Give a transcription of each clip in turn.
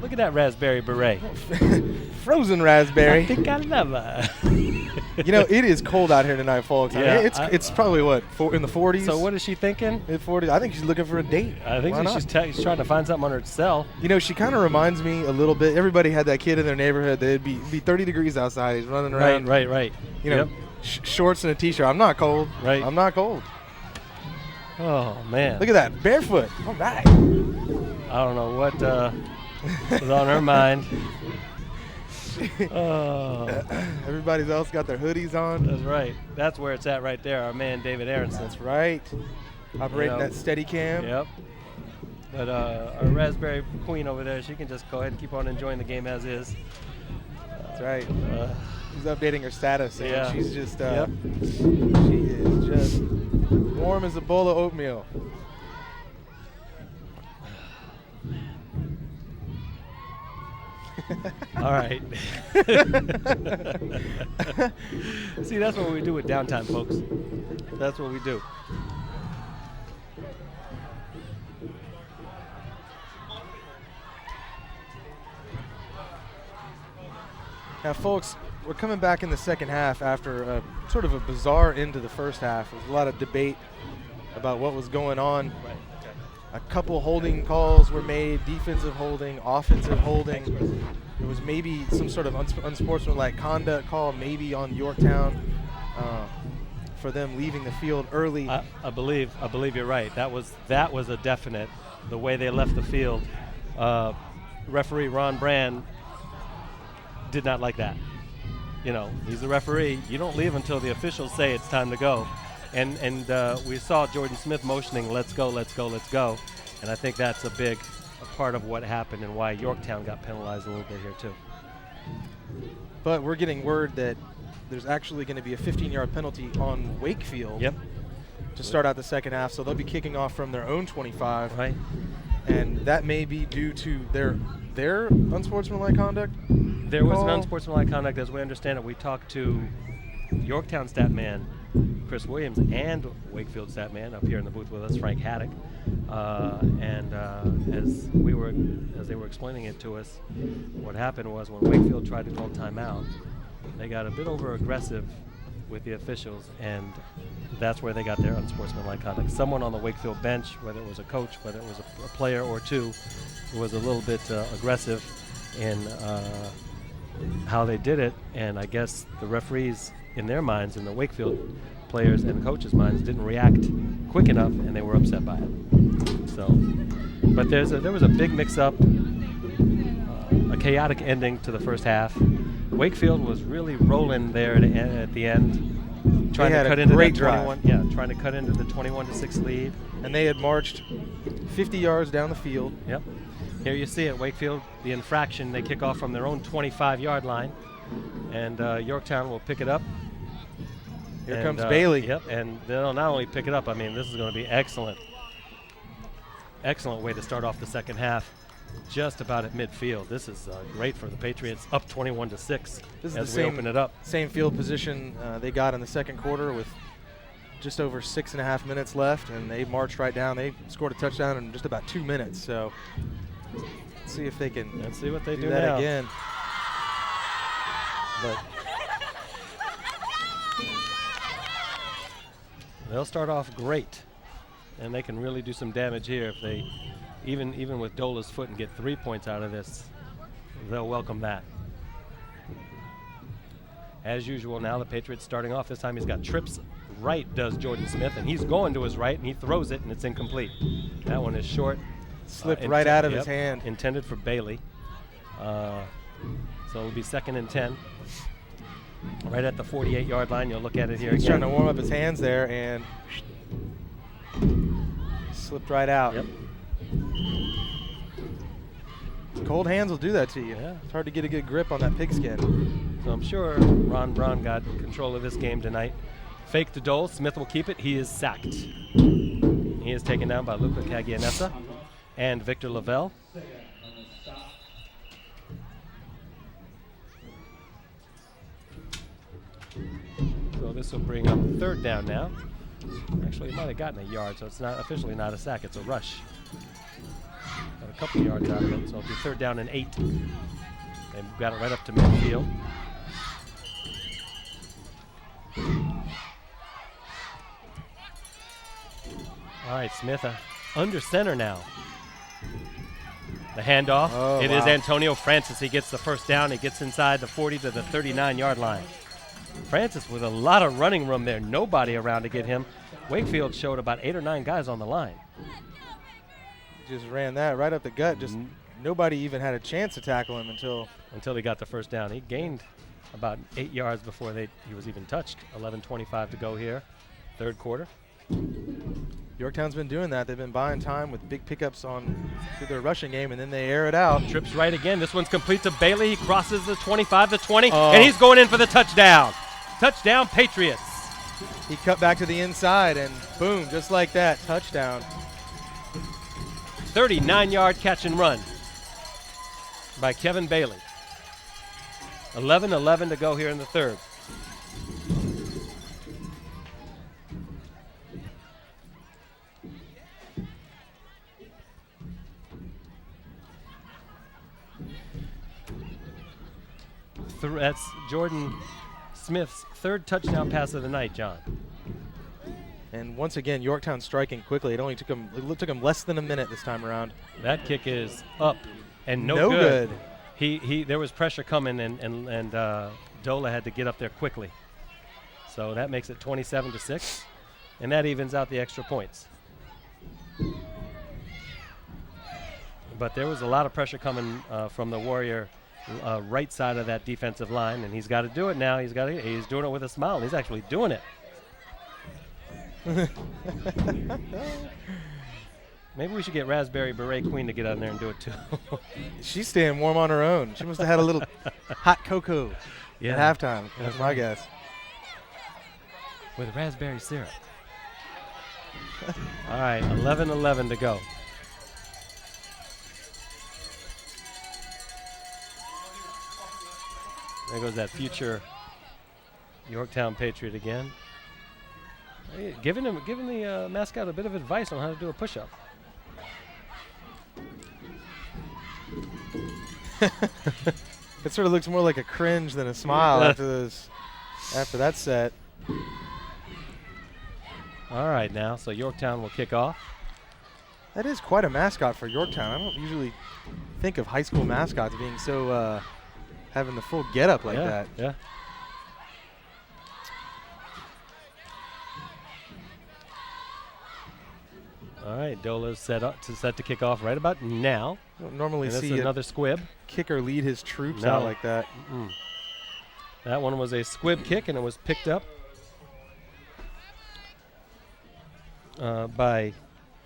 Look at that raspberry beret. Frozen raspberry. I think I love her. You know, it is cold out here tonight, folks. Yeah, I mean, it's probably, what, in the 40s? So what is she thinking? Mid-40s. I think she's looking for a date. I think Why she's not? trying to find something under its cell. You know, she kind of reminds me a little bit. Everybody had that kid in their neighborhood. They'd be 30 degrees outside. He's running around. Right. You know, Yep. Shorts and a T-shirt. I'm not cold. Right. I'm not cold. Oh, man. Look at that. Barefoot. All right. I don't know what is on her mind. Oh, Everybody else got their hoodies on. that's right. That's where it's at right there. Our man David Aronson. That's right. Operating You know, that steady cam. Yep. But our Raspberry Queen over there, she can just go ahead and keep on enjoying the game as is. That's right. She's updating her status. And Yeah. she's just, Yep. she is just warm as a bowl of oatmeal. All right. See, that's what we do with downtime, folks. That's what we do. Now, folks, we're coming back in the second half after sort of a bizarre end to the first half. There was a lot of debate about what was going on. Right. A couple holding calls were made, defensive holding, offensive holding. There was maybe some sort of unsportsmanlike conduct call, maybe on Yorktown, for them leaving the field early. I believe you're right. That was a definite. The way they left the field, referee Ron Brand did not like that. You know, he's the referee. You don't leave until the officials say it's time to go. And we saw Jordan Smith motioning, let's go. And I think that's a big part of what happened and why Yorktown got penalized a little bit here too. But we're getting word that there's actually going to be a 15-yard penalty on Wakefield to start out the second half. So they'll be kicking off from their own 25. Right. And that may be due to their unsportsmanlike conduct. There was an unsportsmanlike conduct, as we understand it. We talked to Yorktown stat man Chris Williams and Wakefield stat man up here in the booth with us, Frank Haddock. As they were explaining it to us, what happened was when Wakefield tried to call timeout, they got a bit over aggressive with the officials, and that's where they got their unsportsmanlike conduct. Someone on the Wakefield bench, whether it was a coach, whether it was a player or two, was a little bit aggressive in how they did it, and I guess the referees, in their minds, and the Wakefield players and coaches' minds, didn't react quick enough, and they were upset by it. So, but there was a big mix-up, a chaotic ending to the first half. Wakefield was really rolling there at the end, trying to cut into that 21. Yeah, trying to cut into the 21-6 lead. And they had marched 50 yards down the field. Yep. Here you see it, Wakefield, the infraction. They kick off from their own 25-yard line, and Yorktown will pick it up. Here comes Bailey. Yep, and they'll not only pick it up, I mean, this is going to be excellent. Excellent way to start off the second half, just about at midfield. This is great for the Patriots, up 21-6 This is as the we open it up. Same field position they got in the second quarter with just over 6.5 minutes left, and they marched right down. They scored a touchdown in just about 2 minutes. So let's see if they can Let's see what they do that now. again. But they'll start off great, and they can really do some damage here if they, even with Dola's foot, and get 3 points out of this. They'll welcome that. As usual, now the Patriots starting off. This time he's got trips right, does Jordan Smith, and he's going to his right, and he throws it, and it's incomplete. That one is short. Slipped right out of his Yep, hand. intended for Bailey. So it'll be 2nd and 10. Right at the 48-yard line. You'll look at it here He's again. trying to warm up his hands there and slipped right out. Yep. Cold hands will do that to you. Yeah. It's hard to get a good grip on that pigskin. So I'm sure Ron Braun got control of this game tonight. Fake to Dole. Smith will keep it. He is sacked. He is taken down by Luca Cagianessa and Victor Lavelle. So this will bring up 3rd down now. Actually, he might have gotten a yard, so it's not officially not a sack. It's a rush. Got to couple yards out of it. So it'll be 3rd down and 8. They've got it right up to midfield. All right, Smith under center now. The handoff. Oh, It wow. is Antonio Francis. He gets the 1st down. He gets inside the 40 to the 39-yard line. Francis with a lot of running room there. Nobody around to get him. Wakefield showed about 8 or 9 guys on the line. Just ran that right up the gut. Just nobody even had a chance to tackle him until he got the 1st down. He gained about 8 yards before he was even touched. 11:25 to go here, 3rd quarter. Yorktown's been doing that. They've been buying time with big pickups through their rushing game, and then they air it out. Trips right again. This one's complete to Bailey. He crosses the 25 to 20, and he's going in for the touchdown. Touchdown, Patriots. He cut back to the inside, and boom, just like that, touchdown. 39-yard catch and run by Kevin Bailey. 11:11 to go here in the 3rd. That's Jordan Smith's 3rd touchdown pass of the night, John. And once again, Yorktown striking quickly. It took him less than a minute this time around. That kick is up and no good. There was pressure coming, and Dola had to get up there quickly. So that makes it 27-6, and that evens out the extra points. But there was a lot of pressure coming from the Warrior right side of that defensive line, and he's got to do it now. He's doing it with a smile. He's actually doing it. Maybe we should get Raspberry Beret Queen to get out there and do it too. She's staying warm on her own. She must have had a little hot cocoa at halftime. That's my guess. With raspberry syrup. All right, 11:11 to go. There goes that future Yorktown Patriot again. Hey, giving the mascot a bit of advice on how to do a push-up. It sort of looks more like a cringe than a smile after that set. All right, now, so Yorktown will kick off. That is quite a mascot for Yorktown. I don't usually think of high school mascots being so having the full getup like that. Yeah. All right, Dola's set to kick off right about now. I don't normally see another squib kicker lead his troops out like that. That one was a squib kick, and it was picked up by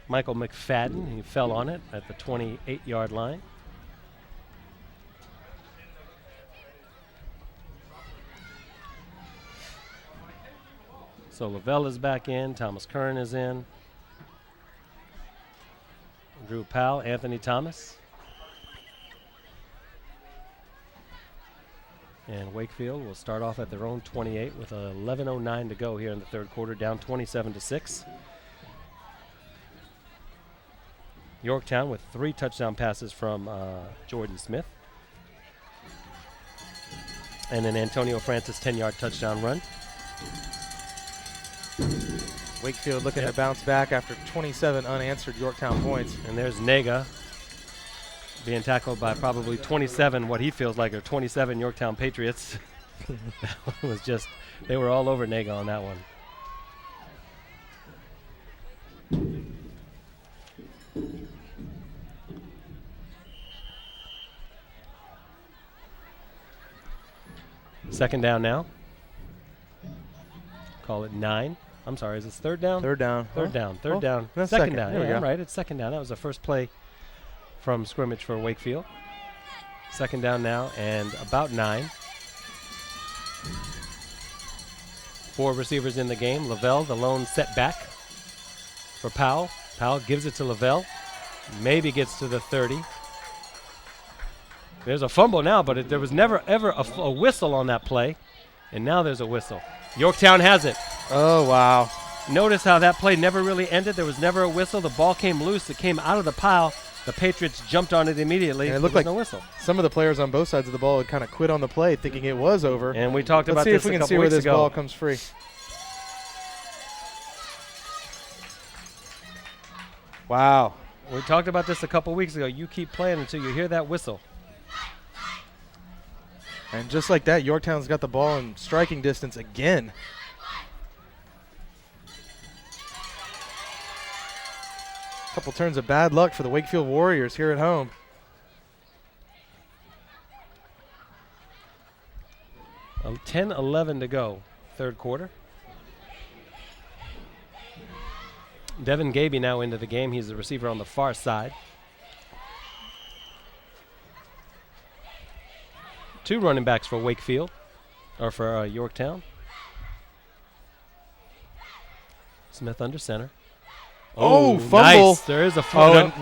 Michael McFadden. He fell on it at the 28-yard line. So Lavelle is back in. Thomas Kern is in. Drew Powell, Anthony Thomas. And Wakefield will start off at their own 28 with 11:09 to go here in the 3rd quarter, down 27-6. Yorktown with 3 touchdown passes from Jordan Smith. And an Antonio Francis 10-yard touchdown run. Wakefield looking to bounce back after 27 unanswered Yorktown points. And there's Nega being tackled by probably 27, what he feels like are 27 Yorktown Patriots. That was just, they were all over Nega on that one. Second down now. Call it 9. I'm sorry, is this 3rd down? Third down. Third down. That's Second down. There we Yeah, go. right. It's second down. That was the first play from scrimmage for Wakefield. Second down now and about 9. 4 receivers in the game. Lavelle, the lone setback for Powell. Powell gives it to Lavelle. Maybe gets to the 30. There's a fumble now, but there was never, ever a whistle on that play. And now there's a whistle. Yorktown has it. Oh, wow. Notice how that play never really ended. There was never a whistle. The ball came loose. It came out of the pile. The Patriots jumped on it immediately. And it looked There was like no whistle. some of the players on both sides of the ball had kind of quit on the play, thinking it was over. And we talked Let's about see this if we a can see couple where weeks this ago. ball comes free. Wow. We talked about this a couple weeks ago. You keep playing until you hear that whistle. And just like that, Yorktown's got the ball in striking distance again. Couple turns of bad luck for the Wakefield Warriors here at home. 10-11 to go, third quarter. Devin Gaby now into the game. He's the receiver on the far side. 2 running backs for Wakefield, or for Yorktown. Smith under center. Oh, fumble. Nice. There is a fumble.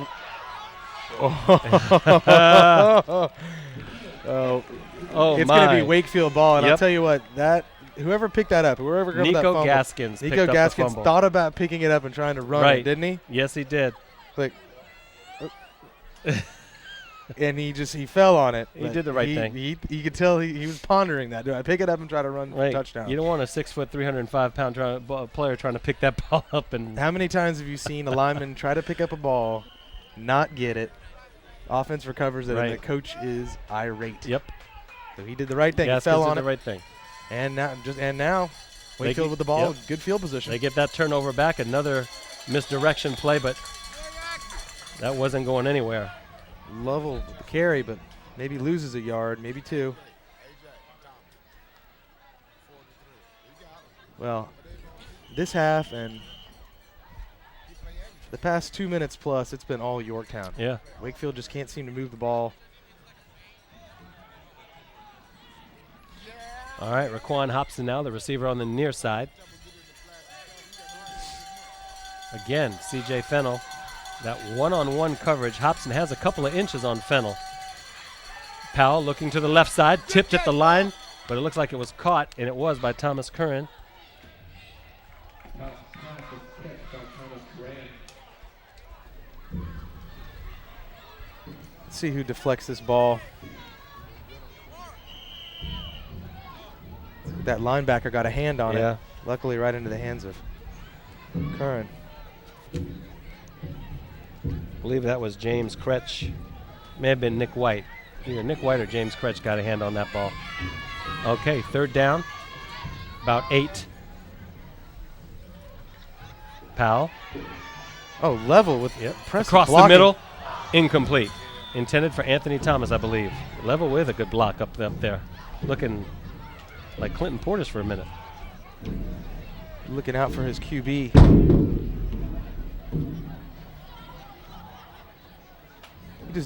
It's going to be Wakefield ball, and Yep. I'll tell you what, that whoever picked that up, whoever grabbed that Nico fumble, Gaskins picked Nico up the Gaskins fumble. thought about picking it up and trying to run it, didn't he? Yes, he did. Like, and he fell on it. He did the right thing. He could tell he was pondering that. Do I pick it up and try to run for a touchdown? You don't want a 6', 305-pound player trying to pick that ball up. And How many times have you seen a lineman try to pick up a ball, not get it, offense recovers it, and the coach is irate? Yep. So he did the right thing. Gaskins he fell on did it. the right thing. And now Wakefield with the ball, good field position. They get that turnover back, another misdirection play, but that wasn't going anywhere. Lovell with the carry, but maybe loses a yard, maybe 2. Well, this half and the past 2 minutes plus, it's been all Yorktown. Yeah. Wakefield just can't seem to move the ball. All right, Raquan Hobson now, the receiver on the near side. Again, C.J. Fennell, that one-on-one coverage. Hobson has a couple of inches on Fennell. Powell looking to the left side, tipped at the line, but it looks like it was caught, and it was by Thomas Curran. Let's see who deflects this ball. That linebacker got a hand on it. Luckily right into the hands of Curran. I believe that was James Kretsch. May have been Nick White. Either Nick White or James Kretsch got a hand on that ball. Okay, third down. About 8. Powell. Oh, level with across blocking. the middle. Incomplete. Intended for Anthony Thomas, I believe. Level with a good block up there. Looking like Clinton Portis for a minute. Looking out for his QB.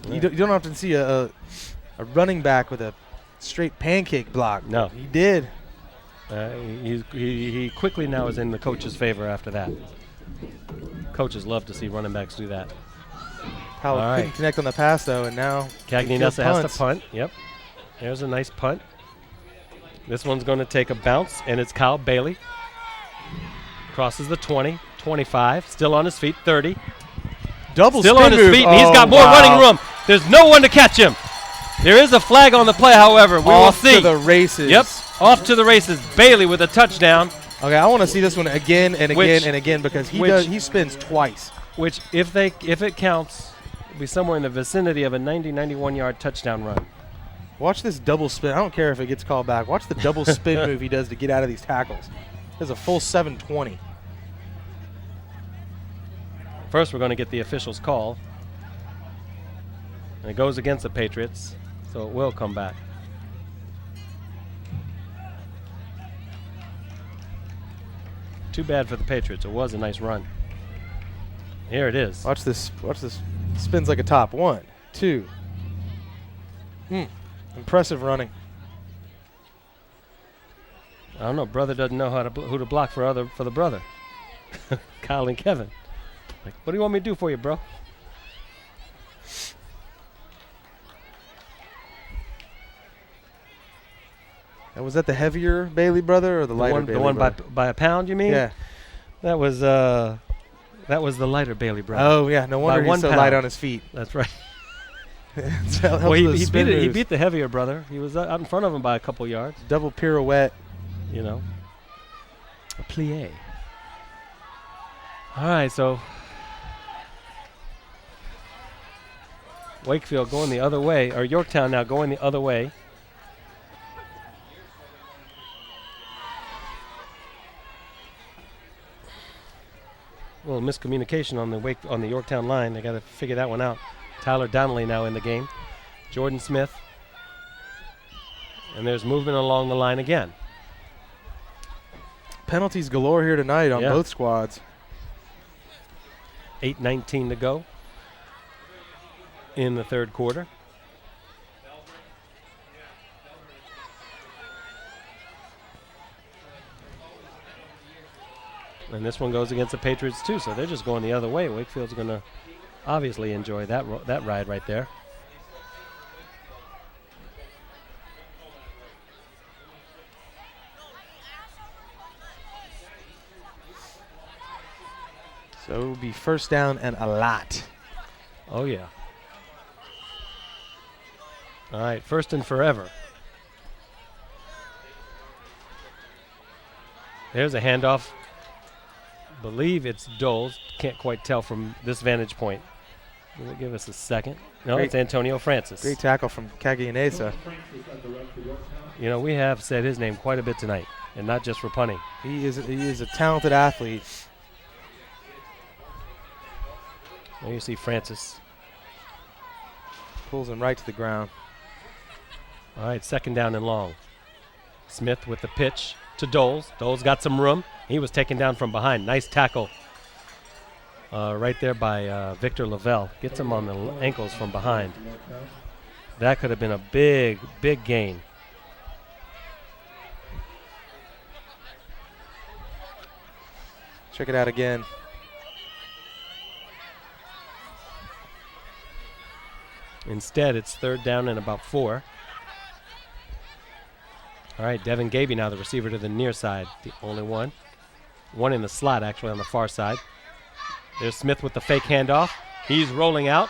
You don't often see a running back with a straight pancake block. No. He did. He quickly now is in the coach's favor after that. Coaches love to see running backs do that. Powell couldn't connect on the pass, though, and now Cagney Nessa has to punt. Yep. There's a nice punt. This one's going to take a bounce, and it's Kyle Bailey. Crosses the 20, 25, still on his feet, 30. Double still spin on his move. feet, and he's got more running room. There's no one to catch him. There is a flag on the play, however. We will see. Off to the races. Yep, off to the races. Bailey with a touchdown. Okay, I want to see this one again and again and again because he spins twice. Which, if it counts, will be somewhere in the vicinity of a 91-yard touchdown run. Watch this double spin. I don't care if it gets called back. Watch the double spin move he does to get out of these tackles. There's a full 720. First, we're going to get the official's call. And it goes against the Patriots, so it will come back. Too bad for the Patriots. It was a nice run. Here it is. Watch this. Watch this. Spins like a top. 1, 2. Impressive running. I don't know. Brother doesn't know who to block for the brother. Kyle and Kevin. Like, what do you want me to do for you, bro? And was that the heavier Bailey brother or the lighter Bailey The one brother? by a pound, you mean? Yeah. That was That was the lighter Bailey brother. Oh, yeah. No wonder he's so light on his feet. That's right. Well, he beat the heavier brother. He was out in front of him by a couple yards. Double pirouette. You know. A plie. All right, so Wakefield going the other way, or Yorktown now going the other way. A little miscommunication on the Yorktown line. They got to figure that one out. Tyler Donnelly now in the game. Jordan Smith. And there's movement along the line again. Penalties galore here tonight on both squads. 8:19 to go in the third quarter. And this one goes against the Patriots too, so they're just going the other way. Wakefield's going to obviously enjoy that ride right there. So it will be first down and a lot. Oh, yeah. All right, first and forever. There's a handoff. Believe it's Doles. Can't quite tell from this vantage point. Give us a second. No, it's Antonio Francis. Great tackle from Cagianesa. You know, we have said his name quite a bit tonight, and not just for punting. He is a talented athlete. There you see Francis. Pulls him right to the ground. All right, second down and long. Smith with the pitch to Doles. Doles got some room. He was taken down from behind. Nice tackle right there by Victor Lavelle. Gets him on the ankles from behind. That could have been a big, big gain. Check it out again. Instead, it's third down and about 4. All right, Devin Gaby now the receiver to the near side. The only one. One in the slot, actually, on the far side. There's Smith with the fake handoff. He's rolling out.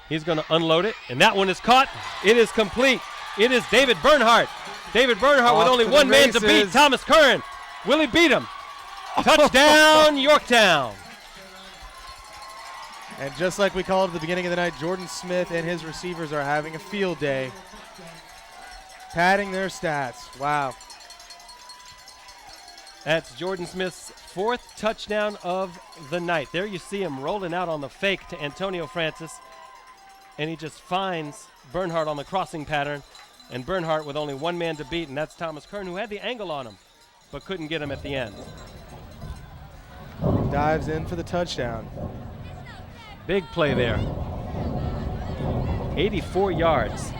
He's going to unload it, and that one is caught. It is complete. It is David Bernhardt. David Bernhardt with only one man to beat Thomas Curran. Will he beat him? Touchdown, Yorktown. And just like we called at the beginning of the night, Jordan Smith and his receivers are having a field day. Padding their stats. Wow. That's Jordan Smith's 4th touchdown of the night. There you see him rolling out on the fake to Antonio Francis. And he just finds Bernhardt on the crossing pattern. And Bernhardt with only one man to beat, and that's Thomas Kern, who had the angle on him, but couldn't get him at the end. Dives in for the touchdown. Big play there. 84 yards,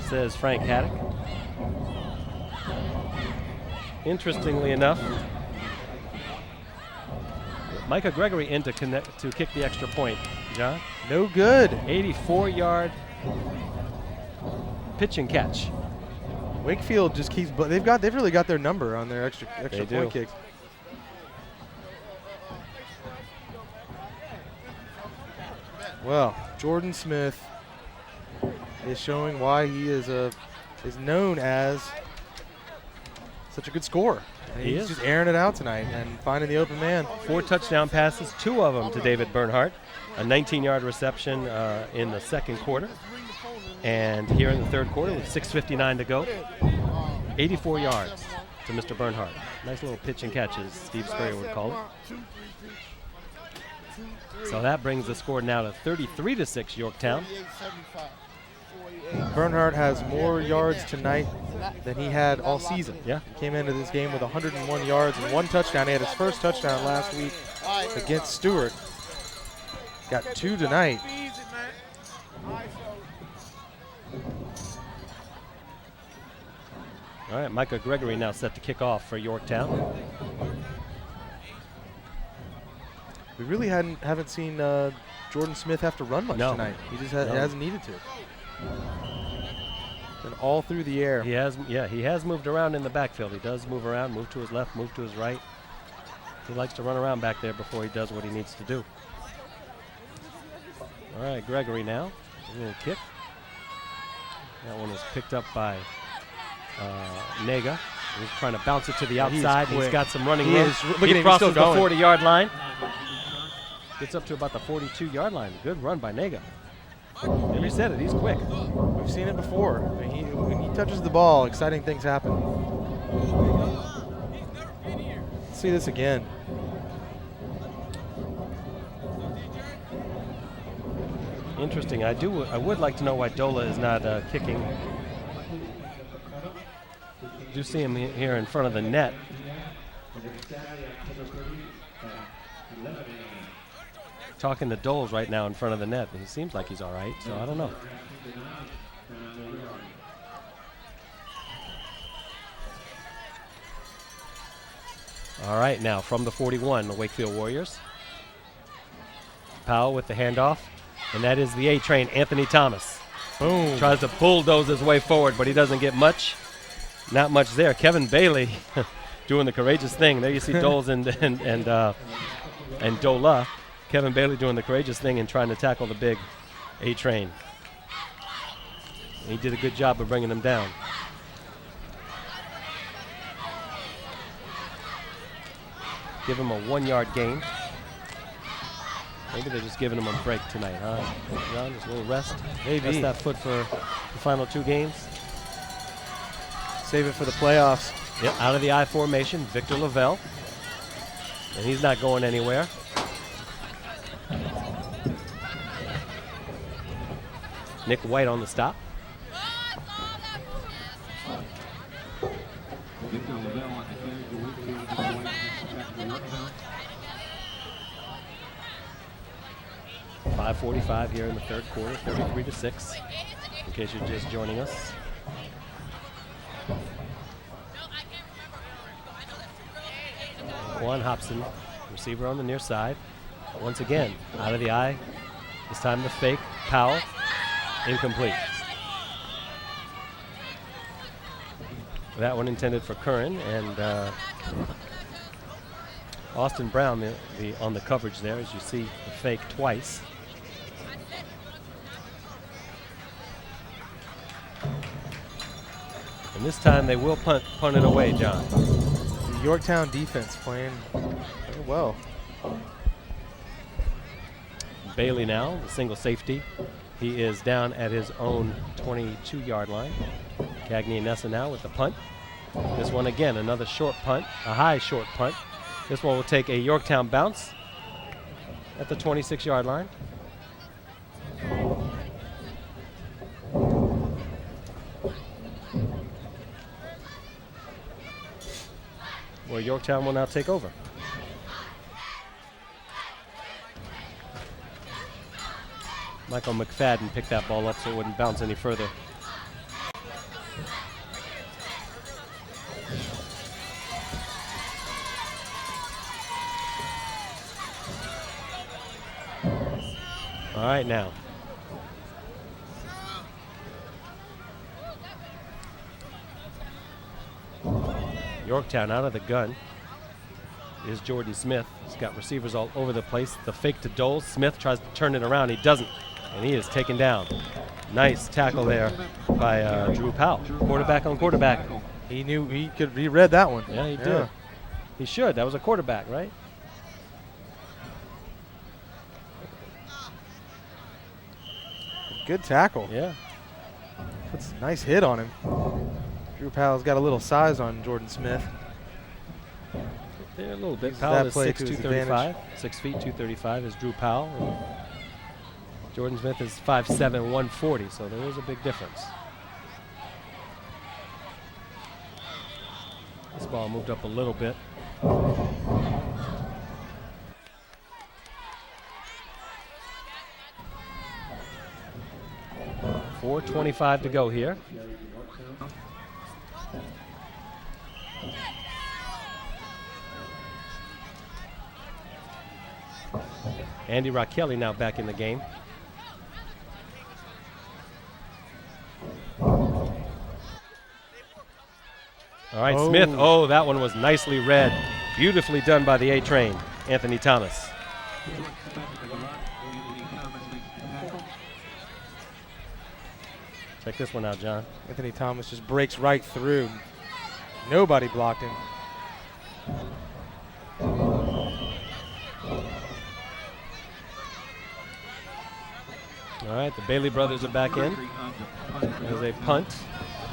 says Frank Haddock. Interestingly enough, Micah Gregory in to kick the extra point. John? No good. 84-yard pitch and catch. Wakefield just keeps, but they've really got their number on their extra point kicks. Well, Jordan Smith is showing why he is known as such a good scorer. He's just airing it out tonight and finding the open man. 4 touchdown passes, 2 of them to David Bernhardt. A 19-yard reception in the second quarter. And here in the third quarter with 6:59 to go, 84 yards to Mr. Bernhardt. Nice little pitch and catch, as Steve Spurrier would call it. So that brings the score now to 33-6 Yorktown. Bernhardt has more yards tonight than he had all season. Yeah. He came into this game with 101 yards and 1 touchdown. He had his first touchdown last week against Stewart. Got 2 tonight. All right, Micah Gregory now set to kick off for Yorktown. We really haven't seen Jordan Smith have to run much tonight. He just hasn't needed to. And all through the air. He has moved around in the backfield. He does move around, move to his left, move to his right. He likes to run around back there before he does what he needs to do. All right, Gregory now. A little kick. That one was picked up by Nega. He's trying to bounce it to the outside. He's got some running room. He crosses the 40-yard line. Gets up to about the 42-yard line. Good run by Nega. And he said it, he's quick. We've seen it before. When he touches the ball, exciting things happen. Let's see this again. Interesting. I would like to know why Dola is not kicking. You do see him here in front of the net. Talking to Doles right now in front of the net. He seems like he's all right, so I don't know. All right, now from the 41, the Wakefield Warriors. Powell with the handoff, and that is the A-train, Anthony Thomas. Boom. Tries to bulldoze his way forward, but he doesn't get much. Not much there. Kevin Bailey doing the courageous thing. There you see Doles and Dola. Kevin Bailey doing the courageous thing and trying to tackle the big A-train. He did a good job of bringing him down. Give him a 1-yard gain. Maybe they're just giving him a break tonight, huh? John, just a little rest. Maybe. Rest that foot for the final 2 games. Save it for the playoffs. Yep, out of the I formation, Victor Lavelle. And he's not going anywhere. Nick White on the stop. .545 here in the third quarter, 33-6, in case you're just joining us. Juan Hobson, receiver on the near side. Once again, out of the eye. This time the fake. Powell, incomplete. That one intended for Curran, and Austin Brown on the coverage there, as you see the fake twice. And this time they will punt it away, John. The Yorktown defense playing very well. Bailey now, the single safety. He is down at his own 22-yard line. Cagney and Nessa now with the punt. This one again, another short punt, a high short punt. This one will take a Yorktown bounce at the 26-yard line. Where Yorktown will now take over. Michael McFadden picked that ball up so it wouldn't bounce any further. All right, now. Yorktown out of the gun is Jordan Smith. He's got receivers all over the place. The fake to Doles. Smith tries to turn it around. He doesn't, and he is taken down. Nice tackle there by Drew Powell. Quarterback on quarterback. He knew he read that one. Yeah, he did. He should. That was a quarterback, right? Good tackle. Yeah. That's a nice hit on him. Drew Powell's got a little size on Jordan Smith. There a little bit. Uses Powell that is play 6', to his 235. 6 feet, 235 is Drew Powell. And Jordan Smith is 5'7", 140, so there is a big difference. This ball moved up a little bit. .425 to go here. Andy Raquelli now back in the game. All right, Smith. Oh, that one was nicely read. Beautifully done by the A-Train, Anthony Thomas. Check this one out, John. Anthony Thomas just breaks right through. Nobody blocked him. All right, the Bailey brothers are back in. There's a punt.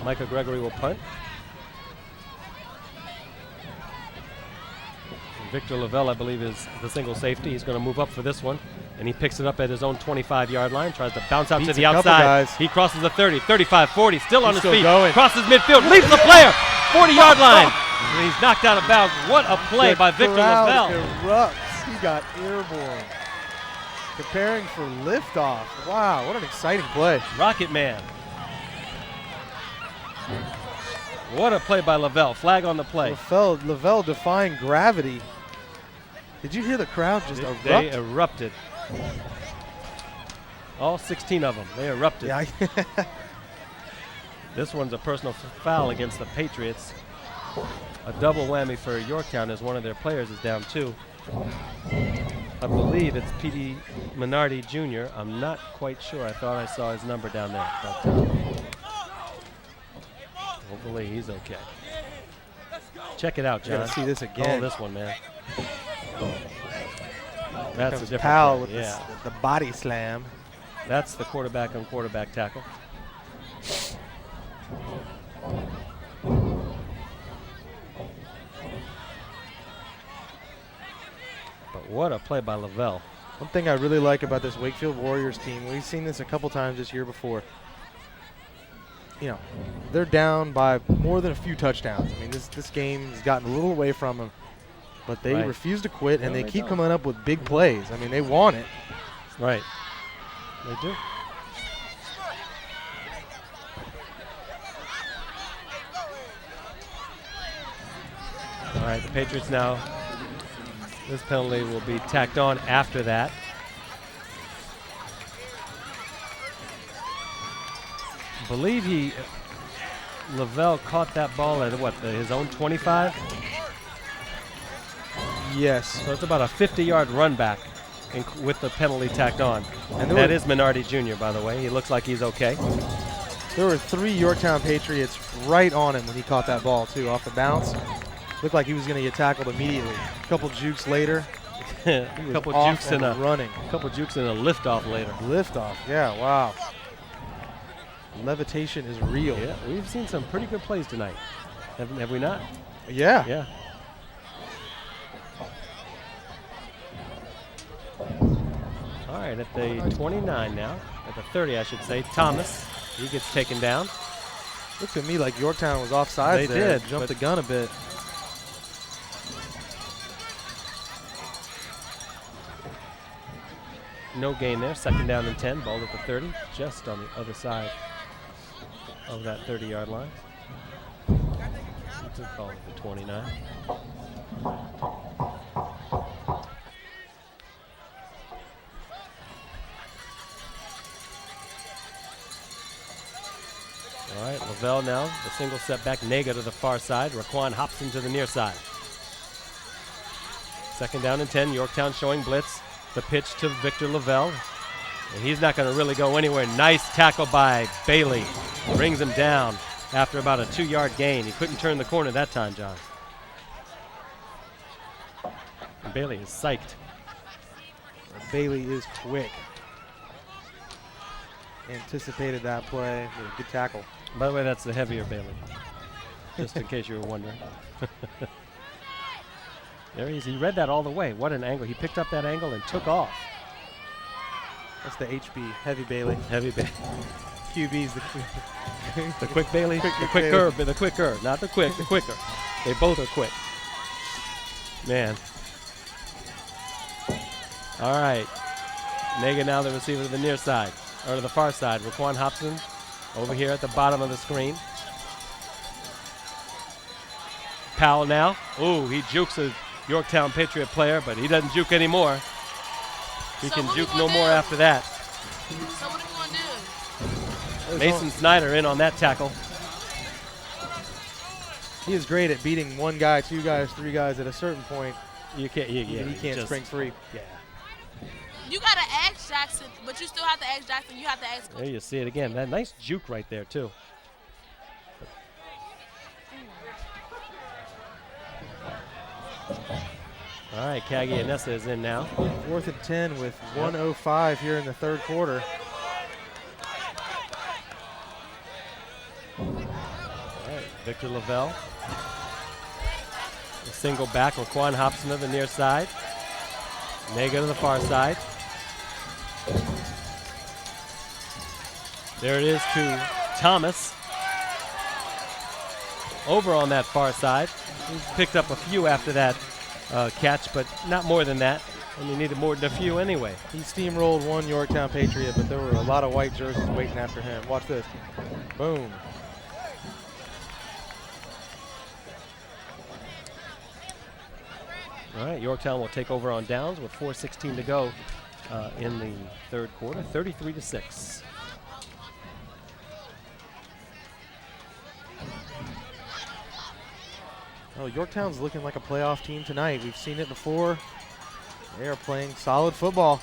Micah Gregory will punt. Victor Lavelle, I believe, is the single safety. He's going to move up for this one, and he picks it up at his own 25-yard line, tries to bounce out to the outside. He crosses the 30, 35, 40, still on his feet. Crosses midfield, leaps the player, 40-yard line. And he's knocked out of bounds. What a play by Victor Lavelle. Erupts. He got airborne. Preparing for liftoff. Wow, what an exciting play. Rocket Man. What a play by Lavelle. Flag on the play. Lavelle defying gravity. Did you hear the crowd just erupt? They erupted. All 16 of them. They erupted. Yeah. This one's a personal foul against the Patriots. A double whammy for Yorktown as one of their players is down too. I believe it's P.D. Minardi Jr. I'm not quite sure. I thought I saw his number down there. But hopefully he's okay. Check it out, John. Gotta see this again. Oh, this one, man. That's a different Powell play. with the body slam. That's the quarterback on quarterback tackle. But what a play by Lavelle. One thing I really like about this Wakefield Warriors team, we've seen this a couple times this year before. You know, they're down by more than a few touchdowns. I mean, this game has gotten a little away from them, but they refuse to quit, and they keep coming up with big plays. I mean, they want it. Right. They do. All right, the Patriots now. This penalty will be tacked on after that. I believe Lavelle caught that ball at his own 25? Yes. So it's about a 50-yard run back with the penalty tacked on. And that is Minardi Jr., by the way. He looks like he's okay. There were 3 Yorktown Patriots right on him when he caught that ball, too, off the bounce. Looked like he was going to get tackled immediately. A couple jukes later. A couple jukes and running. A couple jukes and a liftoff later. Liftoff, yeah, wow. Levitation is real. Yeah, we've seen some pretty good plays tonight. Have we not? Yeah. Yeah. All right, at the 29 now. At the 30, I should say. Thomas, he gets taken down. Looked to me like Yorktown was offside. They did. Jumped the gun a bit. No gain there. 2nd down and 10. Ball at the 30, just on the other side of that 30-yard line. It's a call at the 29. All right, Lavelle now, the single setback. Nega to the far side. Raquan Hobson to the near side. 2nd down and 10. Yorktown showing blitz. The pitch to Victor Lavelle. And he's not going to really go anywhere. Nice tackle by Bailey. Brings him down after about a 2-yard gain. He couldn't turn the corner that time, John. And Bailey is psyched. Bailey is quick. Anticipated that play. Good tackle. By the way, that's the heavier Bailey. Just in case you were wondering. There he is. He read that all the way. What an angle. He picked up that angle and took off. That's the HB, Heavy Bailey. Heavy Bailey. QB's the quick Bailey. The quicker, the quicker. Not the quick, the quicker. They both are quick. Man. All right. Nega now the receiver to the near side, or to the far side. Raquan Hobson over here at the bottom of the screen. Powell now. Ooh, he jukes a Yorktown Patriot player, but he doesn't juke anymore. He can juke no more after that. So what are we going to do? Mason Snyder in on that tackle. He is great at beating one guy, two guys, three guys. At a certain point, he can't spring free. Yeah. You got to ask Jackson, but you still have to ask Jackson. You have to ask Coach. There you see it again. That nice juke right there, too. All right, Cagianessa is in now. 4th and 10 with 1:05 here in the third quarter. All right, Victor Lavelle. A single back. Laquan Hobson to the near side. Nega to the far side. There it is to Thomas. Over on that far side. He's picked up a few after that catch, but not more than that. And he needed more than a few anyway. He steamrolled one Yorktown Patriot, but there were a lot of white jerseys waiting after him. Watch this. Boom. All right, Yorktown will take over on downs with 4:16 to go in the third quarter, 33-6. Oh, Yorktown's looking like a playoff team tonight. We've seen it before. They are playing solid football.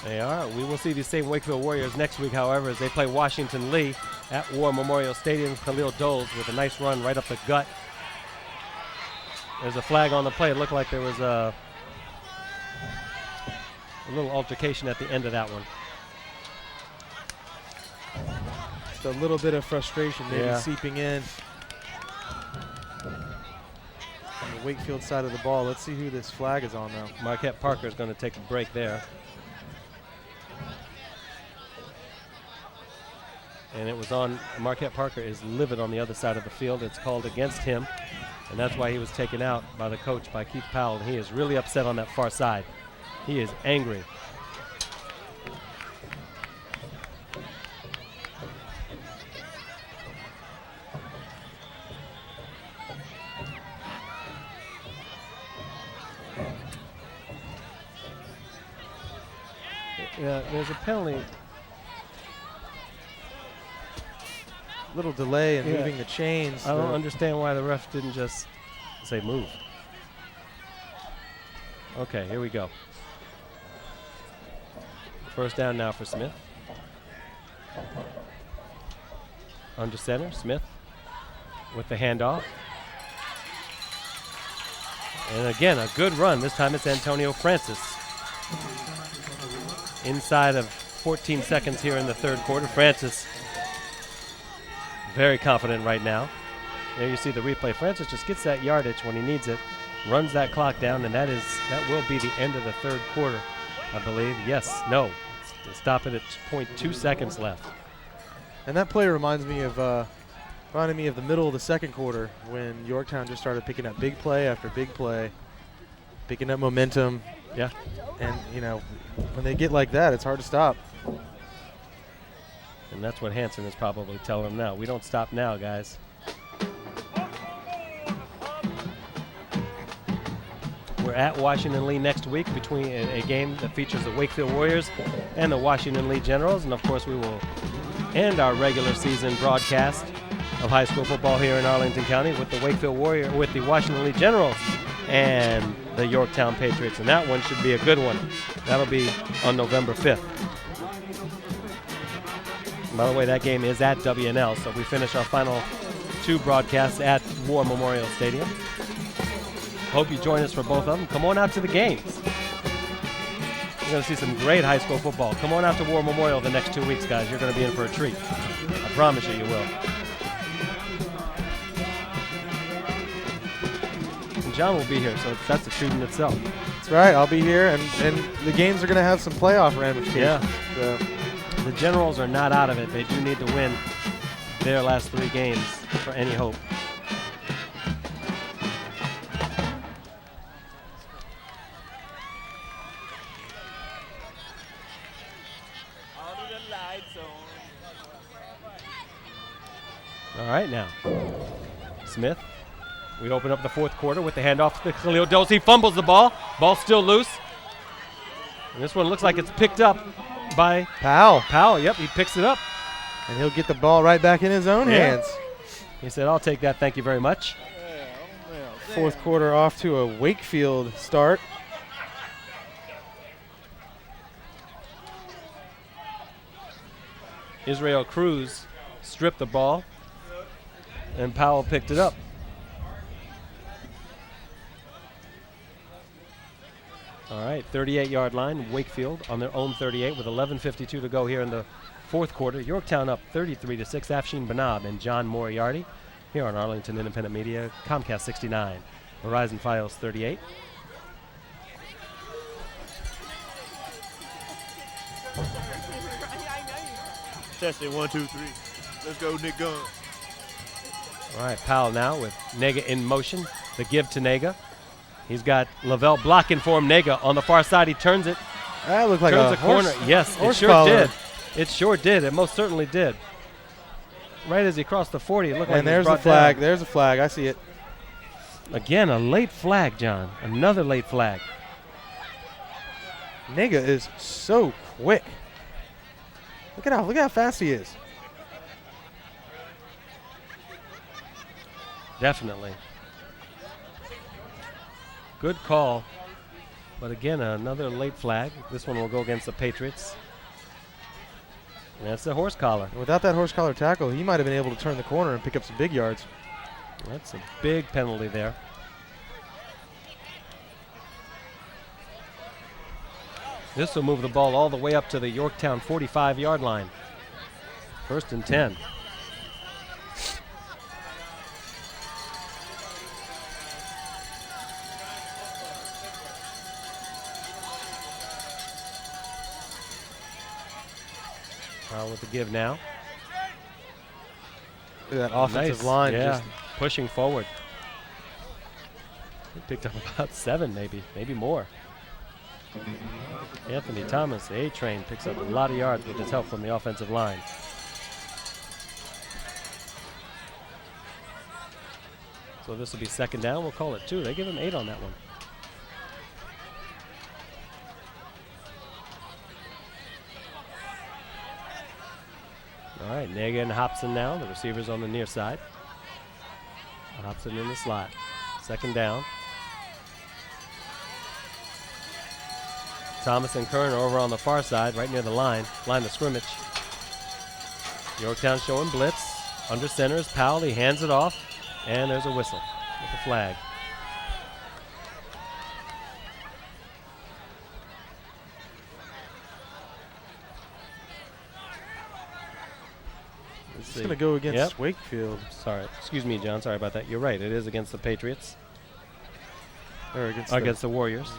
They are. We will see these same Wakefield Warriors next week, however, as they play Washington Lee at War Memorial Stadium. Khalil Doles with a nice run right up the gut. There's a flag on the play. It looked like there was a little altercation at the end of that one. Just a little bit of frustration maybe seeping in on the Wakefield side of the ball. Let's see who this flag is on now. Marquette Parker is going to take a break there. And it was on, Marquette Parker is livid on the other side of the field. It's called against him. And that's why he was taken out by the coach, by Keith Powell. And he is really upset on that far side. He is angry. Yeah, there's a penalty. Little delay in moving the chains. I don't understand why the ref didn't just say move. Okay, here we go. First down now for Smith. Under center, Smith with the handoff. And again, a good run. This time it's Antonio Francis. Inside of 14 seconds here in the third quarter. Francis very confident right now. There you see the replay. Francis just gets that yardage when he needs it, runs that clock down, and that will be the end of the third quarter, I believe. Yes, no. Stop it at 0.2 seconds left. And that play reminds me of the middle of the second quarter when Yorktown just started picking up big play after big play, picking up momentum. Yeah. And, you know, when they get like that, it's hard to stop. And that's what Hanson is probably telling them now. We don't stop now, guys. We're at Washington Lee next week between a game that features the Wakefield Warriors and the Washington Lee Generals. And, of course, we will end our regular season broadcast of high school football here in Arlington County with the the Washington Lee Generals and the Yorktown Patriots. And that one should be a good one. That'll be on November 5th. By the way, that game is at WNL, so we finish our final two broadcasts at War Memorial Stadium. Hope you join us for both of them. Come on out to the games. You're going to see some great high school football. Come on out to War Memorial the next 2 weeks, guys. You're going to be in for a treat. I promise you will. And John will be here, so that's a treat in itself. That's right. I'll be here, and the games are going to have some playoff ramifications. Yeah. So. The Generals are not out of it. They do need to win their last 3 games for any hope. All right, now. Smith. We open up the fourth quarter with the handoff to Khalil Doles. He fumbles the ball. Ball's still loose. And this one looks like it's picked up by Powell. Powell, yep, he picks it up. And he'll get the ball right back in his own hands. He said, "I'll take that, thank you very much." Fourth quarter off to a Wakefield start. Israel Cruz stripped the ball, and Powell picked it up. All right, 38-yard line, Wakefield on their own 38 with 11:52 to go here in the fourth quarter. Yorktown up 33-6. Afshin Banab and John Moriarty here on Arlington Independent Media. Comcast 69, Verizon Fios 38. Testing 1, 2, 3. Let's go, Nick Gunn. All right, Powell now with Nega in motion. The give to Nega. He's got Lavelle blocking for him. Nega on the far side. He turns it. That looked like turns a the corner. Yes, it sure collar. did. It sure did. It most certainly did. Right as he crossed the 40, it looked like And he was there's the brought flag. down. There's a flag. I see it. Again, a late flag, John. Another late flag. Nega is so quick. Look at how fast he is. Definitely. Good call. But again, another late flag. This one will go against the Patriots. And that's the horse collar. Without that horse collar tackle, he might have been able to turn the corner and pick up some big yards. That's a big penalty there. This will move the ball all the way up to the Yorktown 45-yard line. 1st and 10. With the give now. Look at that offensive Nice. line. Yeah, Just pushing forward. He picked up about 7, maybe more. Anthony Thomas, the A-Train, picks up a lot of yards with his help from the offensive line. So this will be 2nd down. We'll call it 2. They give him 8 on that one. All right, Nega and Hobson now. The receivers on the near side. Hobson in the slot. 2nd down. Thomas and Kern are over on the far side, right near the line of scrimmage. Yorktown showing blitz. Under center is Powell. He hands it off, and there's a whistle with a flag. It's going to go against Wakefield. Sorry. Excuse me, John. Sorry about that. You're right. It is against the Patriots. Or against the Warriors.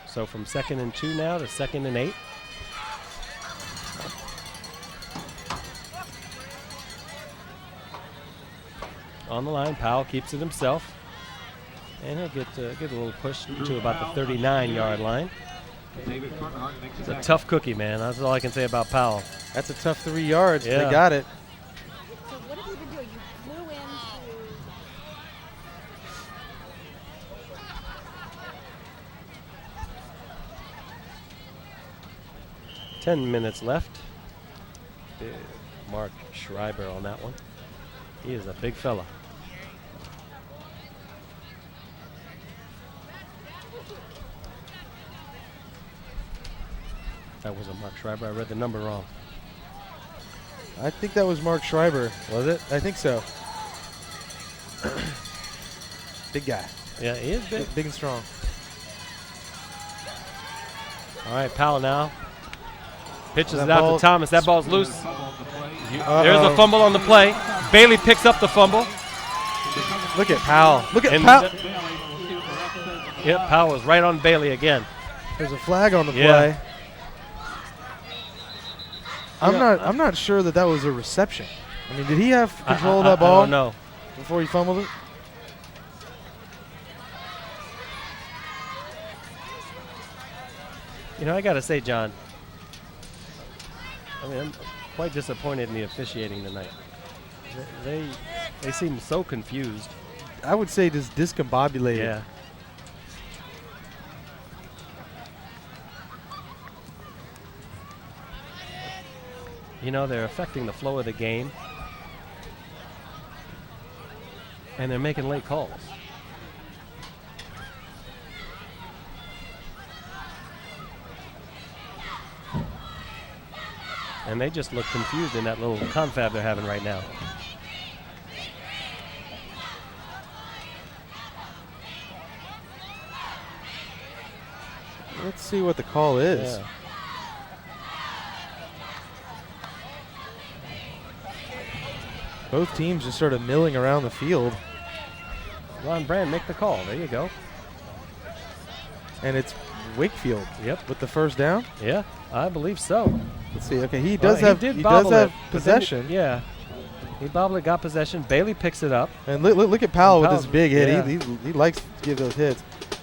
So from 2nd and 2 now to 2nd and 8. On the line, Powell keeps it himself. And he'll get a little push to about the 39-yard line. It's a tough cookie, man. That's all I can say about Powell. That's a tough 3 yards. Yeah. They got it. So what have you been doing? You flew into 10 minutes left. Big Mark Schreiber on that one. He is a big fella. That wasn't Mark Schreiber. I read the number wrong. I think that was Mark Schreiber. Was it? I think so. Big guy. Yeah, he is big. Big and strong. All right, Powell now. Pitches That it out ball- to Thomas. That ball's loose. There's a fumble on the play. Bailey picks up the fumble. Look at Powell. Look at And Powell. Yep, Powell was right on Bailey again. There's a flag on the Yeah. play. I'm not sure that was a reception. I mean, did he have control of that ball I don't know. before he fumbled it? You know, I got to say, John, I mean, I'm quite disappointed in the officiating tonight. They seem so confused. I would say just discombobulated. Yeah. You know, they're affecting the flow of the game. And they're making late calls. And they just look confused in that little confab they're having right now. Let's see what the call is. Yeah. Both teams just sort of milling around the field. Ron Brand, make the call. There you go. And it's Wakefield. Yep. With the first down. Yeah, I believe so. Let's see. Okay, he does Well, have he does bobble have it, but then possession. Yeah. He bobbled it, got possession. Bailey picks it up. And look at Powell with Powell's- this big hit. yeah. He likes to give those hits.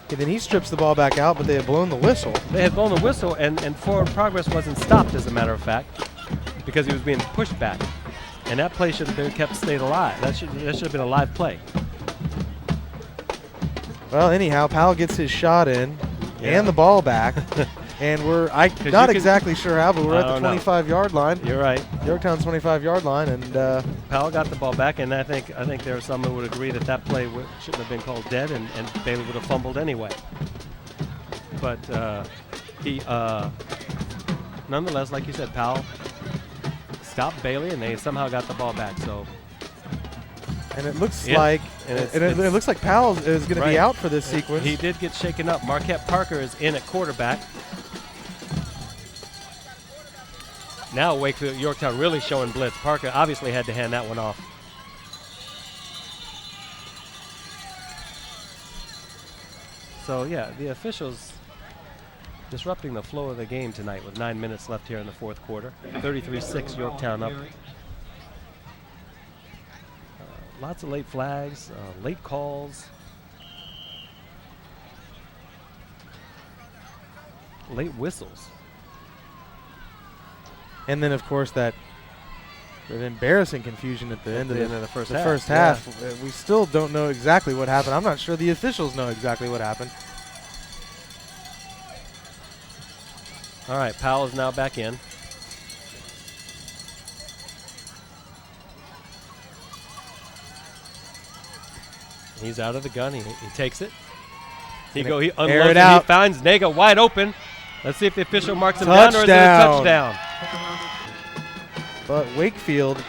And then he strips the ball back out, but they had blown the whistle. They had blown the whistle, and forward progress wasn't stopped, as a matter of fact, because he was being pushed back. And that play should have been stayed alive. That should have been a live play. Well, anyhow, Powell gets his shot in Yeah. and the ball back. And we're not exactly sure how, but we're I at the don't know. 25-yard line. You're right. Yorktown's 25-yard line, and Powell got the ball back, and I think there are some who would agree that play shouldn't have been called dead, and Bailey would have fumbled anyway. But he, nonetheless, like you said, Powell stopped Bailey, and they somehow got the ball back. So, and it looks Yeah. like And it looks like Powell is going to Right. be out for this sequence. he did get shaken up. Marquette Parker is in at quarterback. Now Wakefield, Yorktown really showing blitz. Parker obviously had to hand that one off. So yeah, the officials disrupting the flow of the game tonight with 9 minutes left here in the fourth quarter. 33-6, Yorktown up. Lots of late flags, late calls, late whistles. And then, of course, that embarrassing confusion at the end of the first the half. first half. We still don't know exactly what happened. I'm not sure the officials know exactly what happened. All right, Powell is now back in. He's out of the gun. He takes it. He Gonna unloads air it it. out. He finds Nega wide open. Let's see if the official marks him down or is it a touchdown. But Wakefield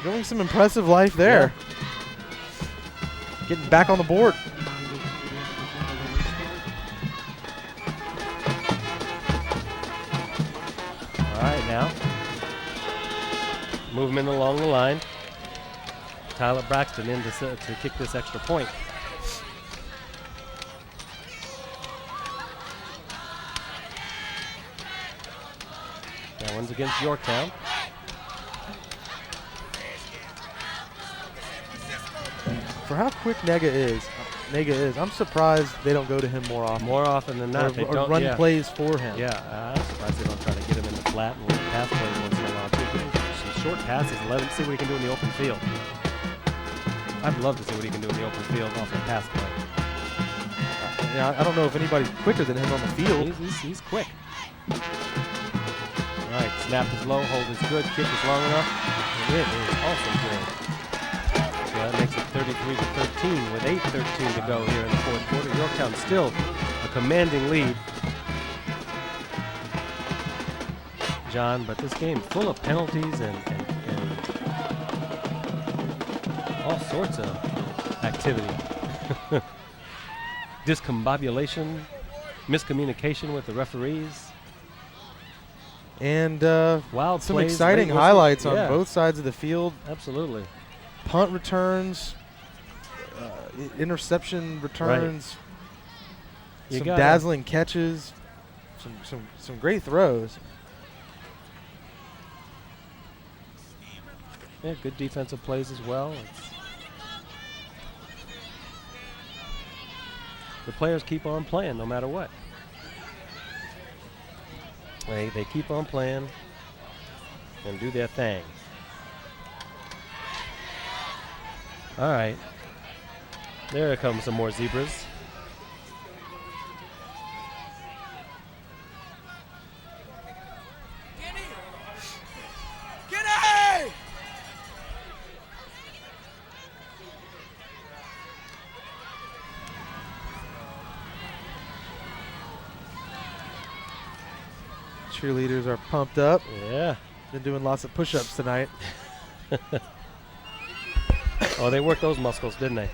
showing some impressive life there. Getting back on the board. All right, now movement along the line. Tyler Braxton in to kick this extra point. That one's against Yorktown. For how quick Nega is, I'm surprised they don't go to him more often. More often than not, they or don't run plays for him. Yeah, I'm surprised they don't try to get him in the flat and run pass plays once in a while. Some short passes, let him see what he can do in the open field. I'd love to see what he can do in the open field off a pass play. Yeah, I don't know if anybody's quicker than him on the field. He's quick. All right, snap is low, hold is good, kick is long enough, and it is also good. So that makes it 33-13 with 8:13 to go here in the fourth quarter. Yorktown still a commanding lead. John, but this game full of penalties and all sorts of activity. Discombobulation, miscommunication with the referees. And Wild some plays, exciting late whistles. highlights on Yeah. both sides of the field. Absolutely. Punt returns, interception returns, You some gotta- dazzling catches, some great throws. Yeah, good defensive plays as well. The players keep on playing no matter what. They keep on playing and do their thing. All right. There comes some more zebras. cheerleaders are pumped up. Yeah. Been doing lots of push-ups tonight. Oh, they worked those muscles, didn't they?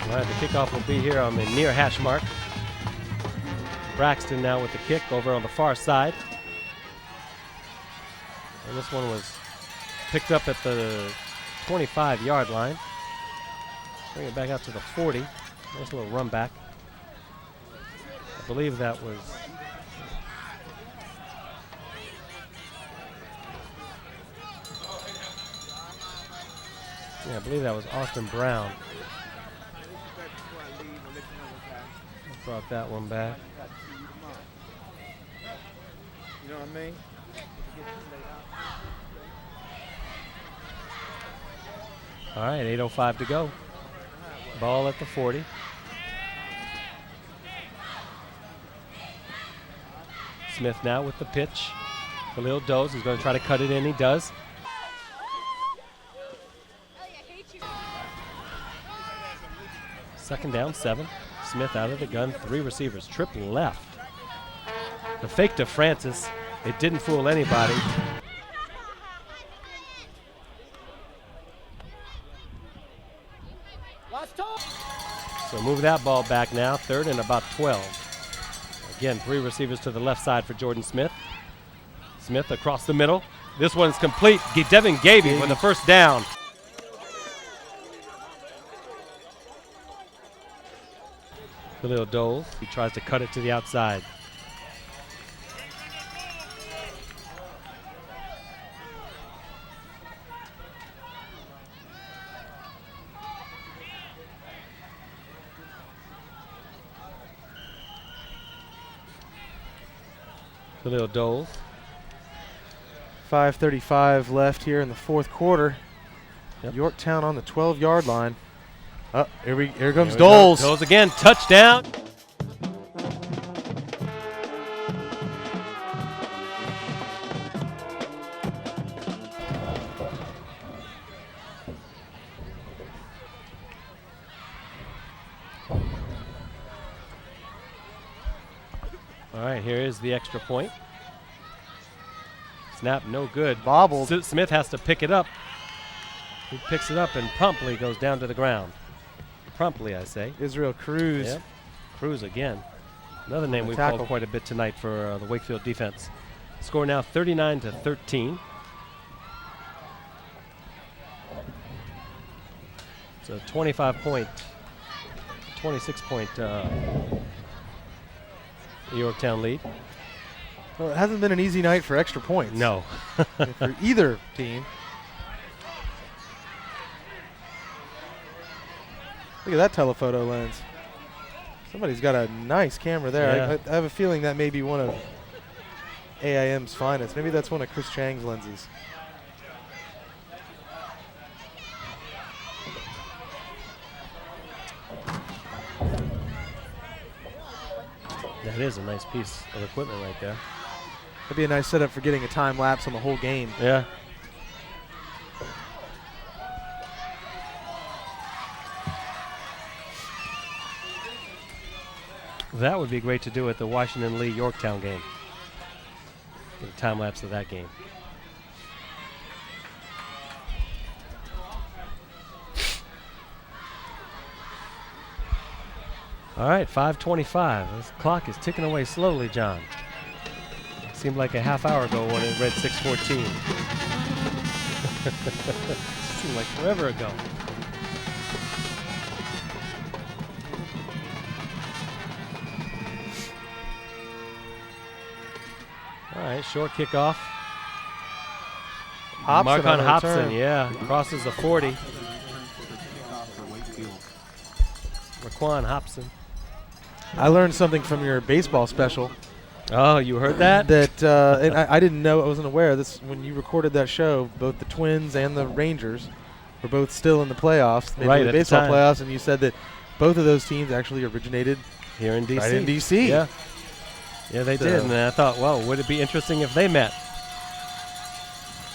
All right, the kickoff will be here on the near hash mark. Braxton now with the kick over on the far side. And this one was picked up at the 25-yard line. Bring it back out to the 40. Nice little run back. I believe that was Austin Brown. Brought that one back. You know what I mean? All right, 8:05 to go. Ball at the 40. Smith now with the pitch. Khalil Doze is going to try to cut it in. He does. Second down, 7. Smith out of the gun, 3 receivers. Trip left. The fake to Francis. It didn't fool anybody. So move that ball back now. 3rd and about 12. Again, 3 receivers to the left side for Jordan Smith. Smith across the middle. This one's complete. Devin Gavey for the first down. Khalil Doles. He tries to cut it to the outside. Khalil Doles. 5:35 left here in the fourth quarter. Yep. Yorktown on the 12-yard line. Here comes Here Doles. Doles again, touchdown. All right, here is the extra point. Snap, no good. Bobbled. Smith has to pick it up. He picks it up and promptly goes down to the ground. Promptly, I say. Israel Cruz. Yep. Cruz again. Another name we've called quite a bit tonight for the Wakefield defense. Score now 39-13. It's a 26-point Yorktown lead. Well, it hasn't been an easy night for extra points. No. For either team. Look at that telephoto lens. Somebody's got a nice camera there. Yeah. I have a feeling that may be one of AIM's finest. Maybe that's one of Chris Chang's lenses. That is a nice piece of equipment right there. That'd be a nice setup for getting a time lapse on the whole game. Yeah. That would be great to do at the Washington Lee Yorktown game. Get a time lapse of that game. All right, 5:25. This clock is ticking away slowly, John. Seemed like a half hour ago when it read 6:14. Seemed like forever ago. All right, short kickoff. Marcon Hobson, yeah, crosses the 40. Raquan Hobson. I learned something from your baseball special. Oh, you heard that? And I didn't know, I wasn't aware. This when you recorded that show, both the Twins and the Rangers were both still in the playoffs, right, the baseball playoffs, and you said that both of those teams actually originated here in D.C. Right in D.C. Yeah, they did. And I thought, well, would it be interesting if they met?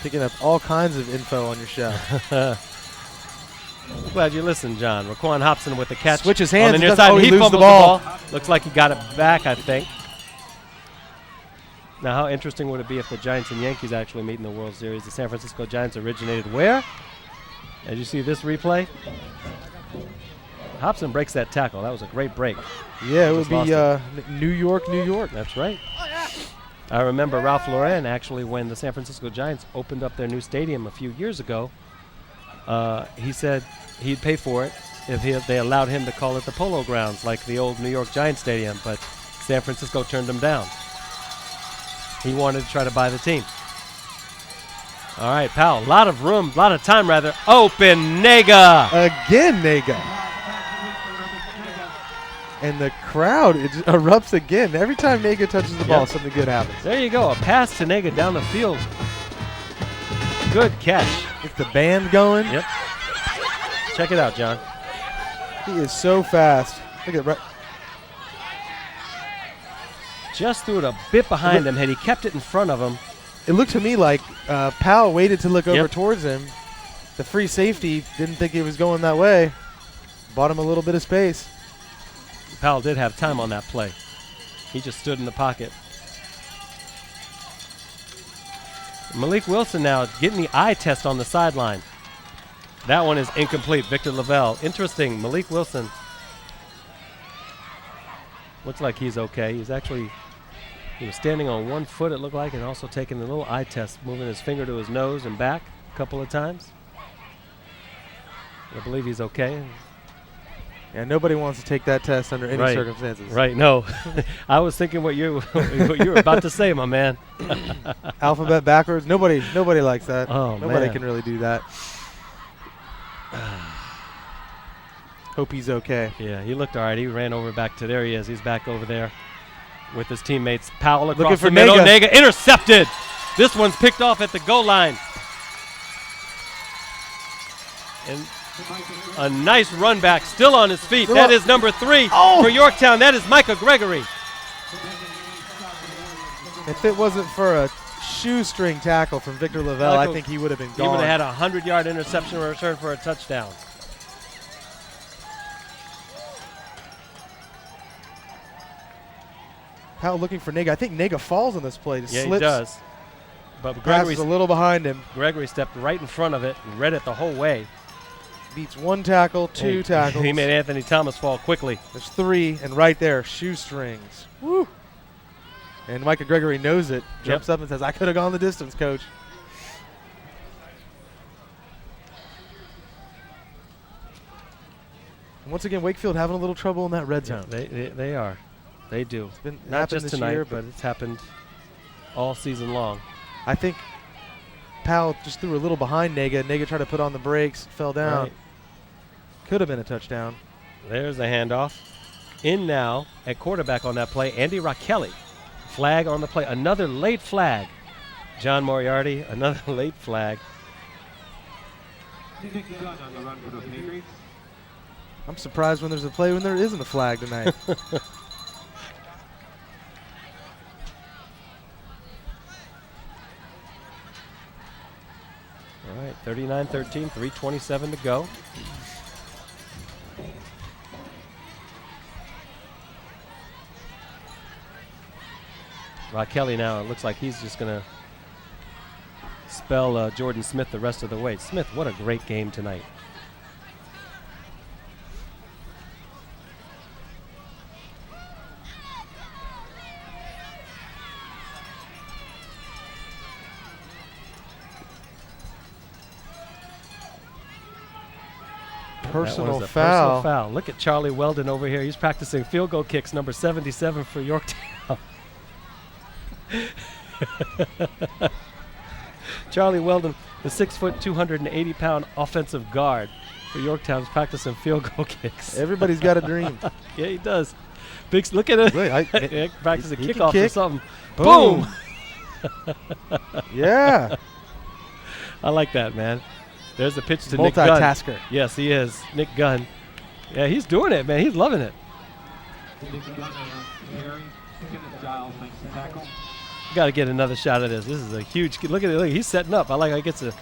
Picking up all kinds of info on your show. Glad you listened, John. Raquan Hobson with the catch. Switches hands. On the near He side. He loses fumbles the the ball. ball. Looks like he got it back, I think. Now, how interesting would it be if the Giants and Yankees actually meet in the World Series? The San Francisco Giants originated where? As you see this replay, Hobson breaks that tackle. That was a great break. Yeah, it would be New York, New York. That's right. I remember Ralph Lauren, actually, when the San Francisco Giants opened up their new stadium a few years ago, he said he'd pay for it if they allowed him to call it the Polo Grounds, like the old New York Giants stadium, but San Francisco turned him down. He wanted to try to buy the team. All right, Powell, a lot of room, a lot of time, rather. Open Nega. Again, Nega. And the crowd erupts again. Every time Nega touches the ball, something good happens. There you go, a pass to Nega down the field. Good catch. Gets the band going. Yep. Check it out, John. He is so fast. Look at Just threw it a bit behind him. Had he kept it in front of him. It looked to me like Powell waited to look over Yep. towards him. The free safety didn't think he was going that way. Bought him a little bit of space. Powell did have time on that play. He just stood in the pocket. Malik Wilson now getting the eye test on the sideline. That one is incomplete. Victor Lavelle. Interesting. Malik Wilson looks like he's okay. He was standing on one foot, it looked like, and also taking a little eye test, moving his finger to his nose and back a couple of times. I believe he's okay. Yeah, nobody wants to take that test under any circumstances. Right, no. I was thinking what you were about to say, my man. Alphabet backwards. Nobody likes that. Oh, nobody man. can really do that. Hope he's okay. Yeah, he looked all right. He ran over back to there. He is. He's back over there with his teammates. Powell across Looking for the middle. Nega. Nega intercepted. This one's picked off at the goal line. And a nice run back, still on his feet. That is number 3 for Yorktown. That is Micah Gregory. If it wasn't for a shoestring tackle from Victor Lavelle, I think he would have been He gone. would have had a 100-yard interception return for a touchdown. Powell looking for Nega. I think Nega falls on this play. Yeah, Slips, he does. But Gregory's a little behind him. Gregory stepped right in front of it and read it the whole way. Beats one tackle, two tackles. He made Anthony Thomas fall quickly. There's 3, and right there, shoestrings. Woo! And Micah Gregory knows it. Jumps up and says, I could have gone the distance, coach. And once again, Wakefield having a little trouble in that red zone. They are. They do. It's been Not happened just this tonight, year, but it's happened all season long. I think Powell just threw a little behind Nega. Nega tried to put on the brakes, fell down. Right. Could have been a touchdown. There's the handoff. In now at quarterback on that play, Andy Rakelli. Flag on the play. Another late flag. John Moriarty, another late flag. I'm surprised when there's a play when there isn't a flag tonight. All right, 39-13, 3:27 to go. Rakelli now, it looks like he's just going to spell Jordan Smith the rest of the way. Smith, what a great game tonight. Personal Personal foul. foul. Look at Charlie Weldon over here. He's practicing field goal kicks, number 77 for Yorktown. Charlie Weldon, the 6', 280-pound offensive guard for Yorktown, is practicing field goal kicks. Everybody's got a dream. Yeah, he does. Big, look at it. Really, Practicing he can kickoff or kick. something. Boom. Boom. Yeah. I like that, man. There's the pitch to Nick Gunn. Multitasker. Yes, he is. Nick Gunn. Yeah, he's doing it, man. He's loving it. Got to get another shot of this. This is a huge. Look at it. Look, he's setting up. I like how he gets a.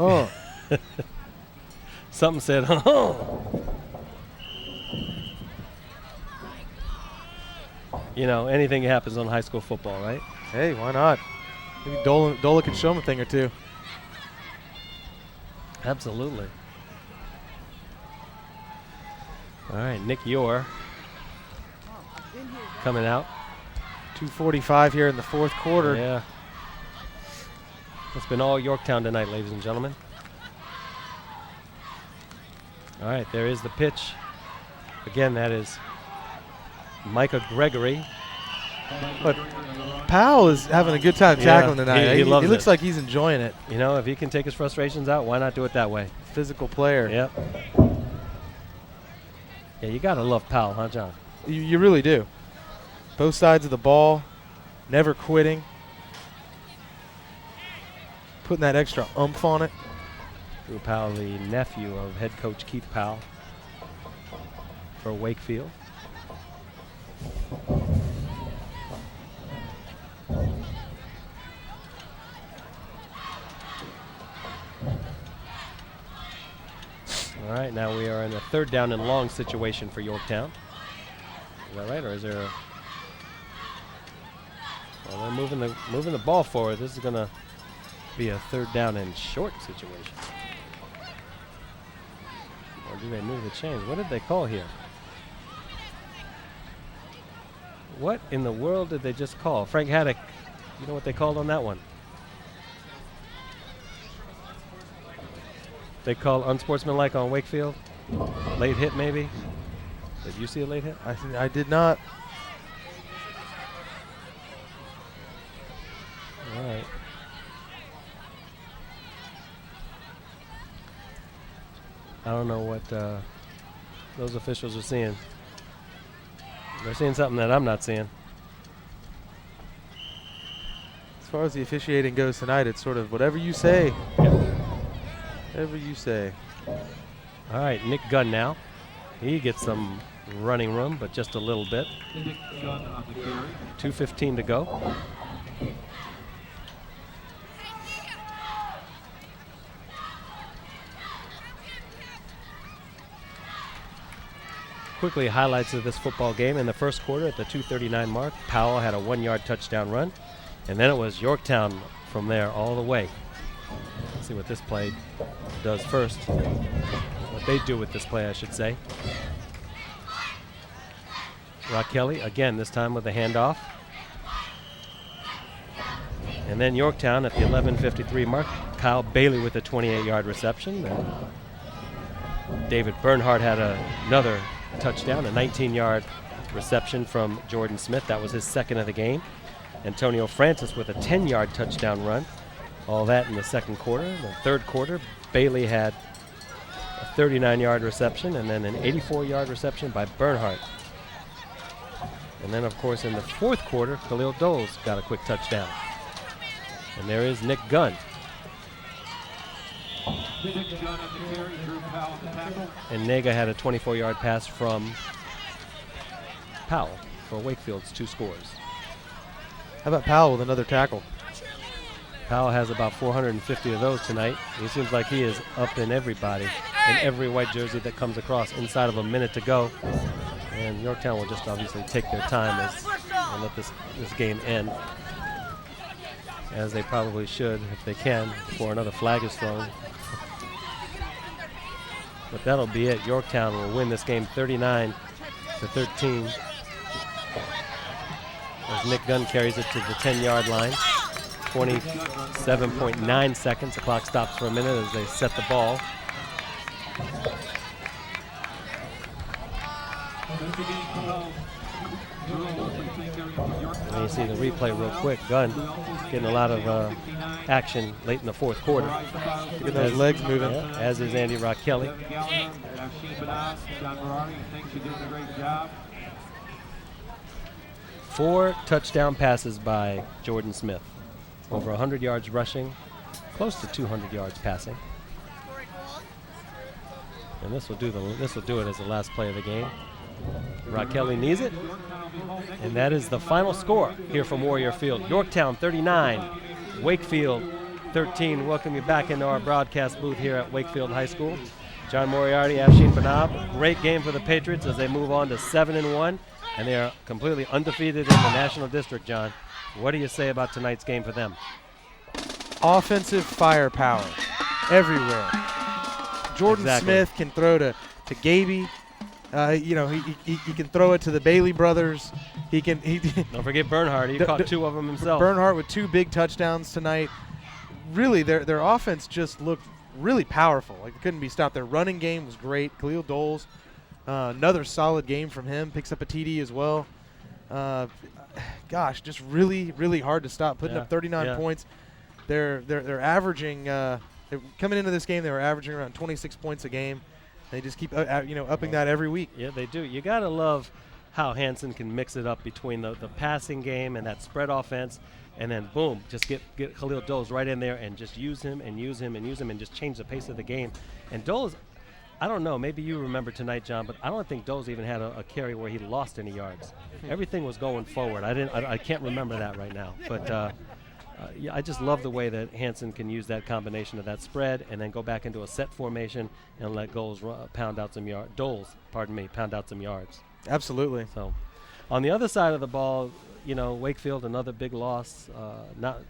Oh. Something said, oh. You know, anything happens on high school football, right? Hey, why not? Maybe Dola can show him a thing or two. Absolutely. All right, Nick Yor coming out. 2:45 here in the fourth quarter. Yeah. It's been all Yorktown tonight, ladies and gentlemen. All right, there is the pitch. Again, that is Micah Gregory. But Powell is having a good time tackling tonight. He loves he looks it. like he's enjoying it. You know, if he can take his frustrations out, why not do it that way? Physical player. Yep. Yeah, you got to love Powell, huh, John? You really do. Both sides of the ball, never quitting. Putting that extra oomph on it. Drew Powell, the nephew of head coach Keith Powell for Wakefield. All right, now we are in a third down and long situation for Yorktown. Is that right, or is there a... Well, they're moving the ball forward. This is going to be a third down and short situation. Or do they move the chains? What did they call here? What in the world did they just call? Frank Haddock, you know what they called on that one? They call unsportsmanlike on Wakefield? Late hit, maybe? Did you see a late hit? I did not. All right. I don't know what those officials are seeing. They're seeing something that I'm not seeing. As far as the officiating goes tonight, it's sort of whatever you say. Yep. Whatever you say. All right, Nick Gunn now. He gets some running room, but just a little bit. 2:15 to go. Quickly, highlights of this football game. In the first quarter at the 2:39 mark, Powell had a 1-yard touchdown run, and then it was Yorktown from there all the way. Let's see what this play does first. What they do with this play, I should say. Rock Kelly, again, this time with a handoff. And then Yorktown at the 11:53 mark, Kyle Bailey with a 28-yard reception. David Bernhardt had another touchdown, a 19-yard reception from Jordan Smith. That was his second of the game. Antonio Francis with a 10-yard touchdown run. All that in the second quarter. In the third quarter, Bailey had a 39-yard reception and then an 84-yard reception by Bernhardt. And then, of course, in the fourth quarter, Khalil Doles got a quick touchdown. And there is Nick Gunn. And Nega had a 24-yard pass from Powell for Wakefield's 2 scores. How about Powell with another tackle? Powell has about 450 of those tonight. He seems like he is up in everybody, in every white jersey that comes across inside of a minute to go. And Yorktown will just obviously take their time and let this game end, as they probably should if they can, before another flag is thrown. But that'll be it. Yorktown will win this game 39-13. As Nick Gunn carries it to the 10-yard line. 27.9 seconds. The clock stops for a minute as they set the ball. And you see the replay real quick. Gunn getting a lot of action late in the fourth quarter. Get those legs moving. Yeah, as is Andy Rock Kelly. 4 touchdown passes by Jordan Smith. Over 100 yards rushing, close to 200 yards passing. And this will do it as the last play of the game. Raquel needs it. And that is the final score here from Warrior Field. Yorktown 39, Wakefield 13. Welcome you back into our broadcast booth here at Wakefield High School. John Moriarty, Afshin Banab. Great game for the Patriots as they move on to 7-1, and they are completely undefeated in the National District, John. What do you say about tonight's game for them? Offensive firepower everywhere. Jordan Smith can throw to Gaby. He can throw it to the Bailey brothers. Don't forget Bernhardt. He caught 2 of them himself. Bernhardt with 2 big touchdowns tonight. Really, their offense just looked really powerful. Like, it couldn't be stopped. Their running game was great. Khalil Doles, another solid game from him. Picks up a TD as well. Gosh, just really, really hard to stop. Putting up 39 points. They're averaging. Coming into this game, they were averaging around 26 points a game. They just keep upping that every week. Yeah, they do. You gotta love how Hansen can mix it up between the passing game and that spread offense, and then boom, just get Khalil Doles right in there and just use him and just change the pace of the game. And Doles, I don't know, maybe you remember tonight, John, but I don't think Doles even had a carry where he lost any yards. Everything was going forward. I can't remember that right now, but. Yeah, I just love the way that Hansen can use that combination of that spread and then go back into a set formation and let Doles pound out some yards. Absolutely. So, on the other side of the ball, Wakefield, another big loss. Not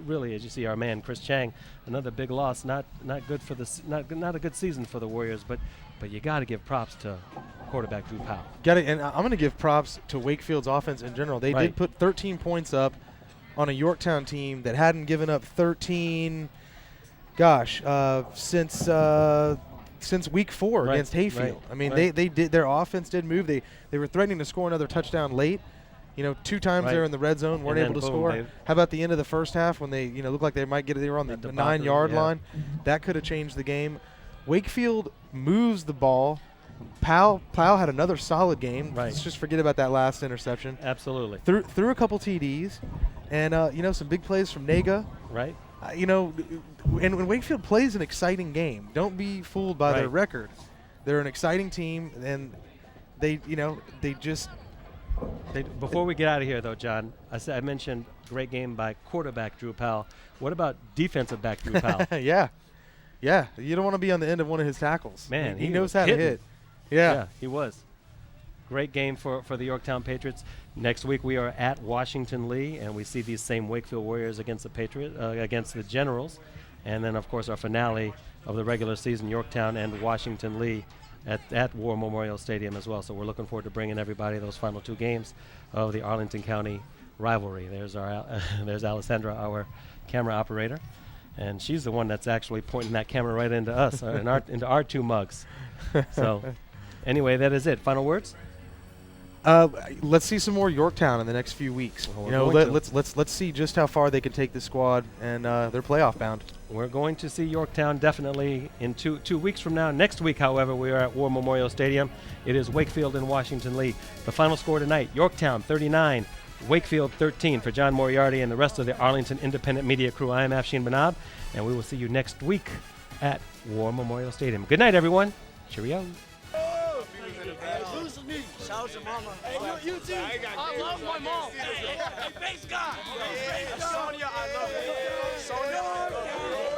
really, as you see, our man Chris Chang, another big loss. Not good for not a good season for the Warriors, but you got to give props to quarterback Drew Powell. And I'm going to give props to Wakefield's offense in general. They did put 13 points up on a Yorktown team that hadn't given up 13, since week 4 against Hayfield. I mean, they did, their offense did move. They were threatening to score another touchdown late. 2 times they were in the red zone, weren't able to score. How about the end of the first half when they looked like they might get it? They were on the 9-yard line. That could have changed the game. Wakefield moves the ball. Powell had another solid game. Let's just forget about that last interception. Absolutely. Threw a couple TDs. And, some big plays from Nega. Right. And when Wakefield plays an exciting game, don't be fooled by their record. They're an exciting team, and before we get out of here, though, John, I mentioned great game by quarterback Drew Powell. What about defensive back Drew Powell? Yeah. You don't want to be on the end of one of his tackles. Man, he knows how to hit. Yeah, he was. Great game for the Yorktown Patriots. Next week we are at Washington Lee, and we see these same Wakefield Warriors against against the Generals, and then of course our finale of the regular season, Yorktown and Washington Lee at War Memorial Stadium as well. So we're looking forward to bringing everybody those final 2 games of the Arlington County rivalry. There's there's Alessandra, our camera operator, and she's the one that's actually pointing that camera right into us, into our 2 mugs. So anyway, that is it. Final words. Let's see some more Yorktown in the next few weeks. Let's see just how far they can take this squad, and they're playoff bound. We're going to see Yorktown definitely in 2 weeks from now. Next week, however, we are at War Memorial Stadium. It is Wakefield and Washington Lee. The final score tonight: Yorktown 39, Wakefield 13. For John Moriarty and the rest of the Arlington Independent Media crew, I am Afshin Banab, and we will see you next week at War Memorial Stadium. Good night, everyone. Cheerio. Shout out your mama. Hey, you too. I love my mom. Hey, thanks God. Sonia, I love you. Sonia, I love you.